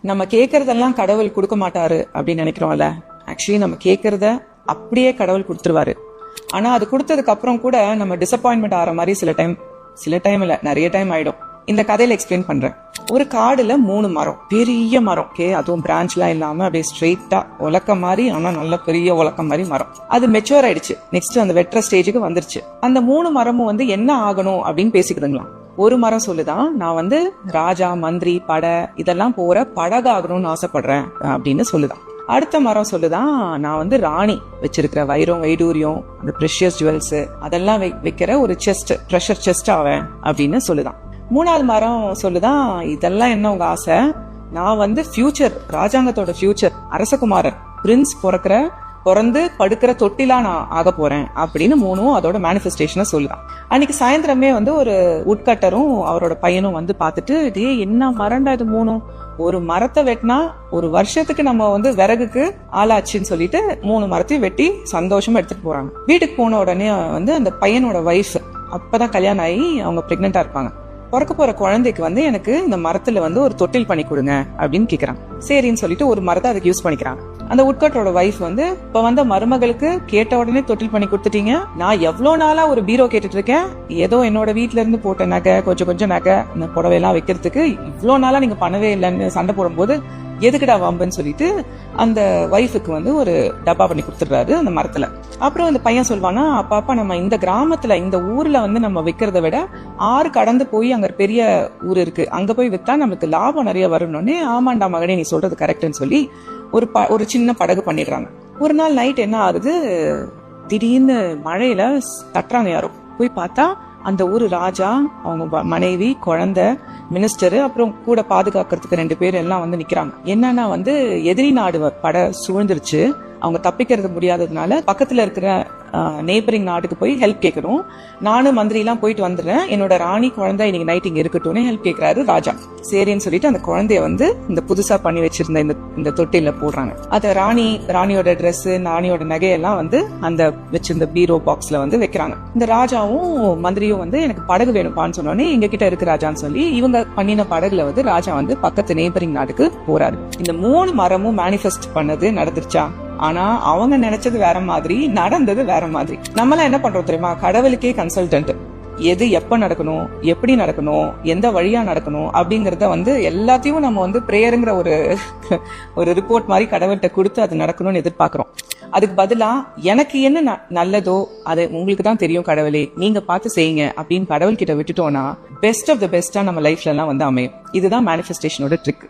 நம்ம கேட்கறதெல்லாம் கடவுள் கொடுக்க மாட்டாரு அப்படின்னு நினைக்கிறோம்ல. ஆக்சுவலி நம்ம கேட்கறத அப்படியே கடவுள் கொடுத்துருவாரு. ஆனா அது கொடுத்ததுக்கு அப்புறம் கூட நம்ம டிசப்பாயின்மெண்ட் ஆகிற மாதிரி சில டைம் இல்ல நிறைய டைம் ஆயிடும். இந்த கதையில எக்ஸ்பிளைன் பண்றேன். ஒரு காடுல 3 மரம், பெரிய மரம், அதுவும் பிரான்ச்லாம் இல்லாம அப்படியே ஸ்ட்ரெயிட்டா உலக்க மாதிரி, ஆனா நல்ல பெரிய உலக்கம் மாதிரி மரம். அது மெச்சூர் ஆயிடுச்சு. நெக்ஸ்ட் அந்த வெட்டுற ஸ்டேஜுக்கு வந்துருச்சு. அந்த 3 மரமும் என்ன ஆகணும் அப்படின்னு பேசிக்கிதுங்களாம். ஒரு மரம் சொல்லுதான், நான் ராஜா மந்திரி படை இதெல்லாம் போற படகாகணும்னு ஆசைப்படுறேன் அப்படின்னு சொல்லுதான். அடுத்த மரம் சொல்லுதான், நான் ராணி வச்சிருக்கிற வைரம் வைடூரியம் அந்த ப்ரெஷியஸ் ஜுவல்ஸ் அதெல்லாம் வைக்கிற ஒரு செஸ்ட், ட்ரெஷர் செஸ்ட் ஆவேன் அப்படின்னு சொல்லுதான். 3வது மரம் சொல்லுதான், இதெல்லாம் என்ன உங்க ஆசை, நான் ஃபியூச்சர் ராஜாங்கத்தோட ஃபியூச்சர் அரசகுமாரன் பிரின்ஸ் பிறந்து படுக்கிற தொட்டிலா நான் ஆக போறேன் அப்படின்னு 3ம் அதோட மேனிஃபெஸ்டேஷனை சொல்லுதான். அன்னைக்கு சாயந்தரமே ஒரு உட்கட்டரும் அவரோட பையனும் பார்த்துட்டு, டே என்ன மரண்டா இது 3ம், ஒரு மரத்தை வெட்டினா ஒரு வருஷத்துக்கு நம்ம விறகுக்கு ஆளாச்சுன்னு சொல்லிட்டு 3 மரத்தையும் வெட்டி சந்தோஷமா எடுத்துட்டு போறாங்க. வீட்டுக்கு போன உடனே அந்த பையனோட வைஃப் அப்பதான் கல்யாணம் ஆகி அவங்க பிரெக்னெண்டா இருப்பாங்க. பிறக்க போற குழந்தைக்கு எனக்கு இந்த மரத்துல ஒரு தொட்டில் பண்ணி கொடுங்க அப்படின்னு கேக்குறாங்க. சரின்னு சொல்லிட்டு ஒரு மரத்தை அதுக்கு யூஸ் பண்ணிக்கிறாங்க. அந்த உட்கட்டரோட வைஃப் இப்ப மருமகளுக்கு கேட்ட உடனே தொட்டில் பண்ணி கொடுத்துட்டீங்க, நான் எவ்வளவு நாளா ஒரு பீரோ கேட்டுட்டு இருக்கேன், ஏதோ என்னோட வீட்டுல இருந்து போட்ட நகை கொஞ்சம் நகை இந்த புடவையெல்லாம் வைக்கிறதுக்கு இவ்வளவு நாளா நீங்க பண்ணவே இல்லைன்னு சண்டை போடும்போது எதுக்குடா வம்புன்னு சொல்லிட்டு அந்த வைஃபுக்கு ஒரு டப்பா பண்ணி கொடுத்துடுறாரு அந்த மரத்துல. அப்புறம் அந்த பையன் சொல்வானா, அப்பா நம்ம இந்த கிராமத்துல இந்த ஊர்ல நம்ம விக்கிறத விட ஆறு கடந்து போய் அங்க பெரிய ஊர் இருக்கு, அங்க போய் வித்தா நமக்கு லாபம் நிறைய வரணும்னு, ஆமாண்டா மகனே நீ சொல்றது கரெக்ட்னு சொல்லி ஒரு சின்ன படகு பண்ணிடுறாங்க. ஒரு நாள் நைட் என்ன ஆகுது, திடீர்னு மழையில தட்டுறாங்க யாரோ. போய் பார்த்தா அந்த ஊரு ராஜா, அவங்க மனைவி, குழந்தை, மினிஸ்டர், அப்புறம் கூட பாதுகாக்கிறதுக்கு 2 பேர் எல்லாம் நிக்கிறாங்க. என்னன்னா எதிரி நாடு படை சூழ்ந்துருச்சு. அவங்க தப்பிக்கிறது முடியாததுனால பக்கத்துல இருக்கிற நெய்பரிங் நாட்டுக்கு போய் ஹெல்ப் கேட்கணும். நானும் மந்திரி எல்லாம் போயிட்டு வந்துடுறேன், என்னோட ராணி குழந்தை இன்னைக்கு நைட் இங்க இருக்கட்டும்னு ஹெல்ப் கேட்கிறாரு ராஜா. சரின்னு சொல்லிட்டு அந்த குழந்தைய இந்த புதுசா பண்ணி வச்சிருந்த இந்த தொட்டில போடுறாங்க. அத ராணியோட ட்ரெஸ், ராணியோட நகையெல்லாம் அந்த வச்சிருந்த பீரோ பாக்ஸ்ல வைக்கிறாங்க. இந்த ராஜாவும் மந்திரியும் எனக்கு படகு வேணும்பான்னு சொன்னோன்னே எங்க கிட்ட இருக்கு ராஜான்னு சொல்லி இவங்க பண்ணின படகுல ராஜா பக்கத்து நெய்பரிங் நாட்டுக்கு போறாரு. இந்த 3 மரமும் மேனிஃபெஸ்ட் பண்ணது நடந்துருச்சா? ஆனா அவங்க நினைச்சது வேற மாதிரி, நடந்தது வேற மாதிரி. நம்மளாம் என்ன பண்றோம் தெரியுமா, கடவுளுக்கே கன்சல்டன்ட். எது எப்ப நடக்கணும், எப்படி நடக்கணும், எந்த வழியா நடக்கணும் அப்படிங்கறத எல்லாத்தையும் நம்ம பிரேயருங்கிற ஒரு ரிப்போர்ட் மாதிரி கடவுள்கிட்ட கொடுத்து அது நடக்கணும்னு எதிர்பார்க்கிறோம். அதுக்கு பதிலா எனக்கு என்ன நல்லதோ அது உங்களுக்கு தான் தெரியும் கடவுளே, நீங்க பார்த்து செய்யுங்க அப்படின்னு கடவுள் கிட்ட விட்டுட்டோம்னா பெஸ்ட் ஆஃப் த பெஸ்டா நம்ம லைஃப்ல எல்லாம் அமையும். இதுதான் மேனிஃபெஸ்டேஷனோட ட்ரிக்.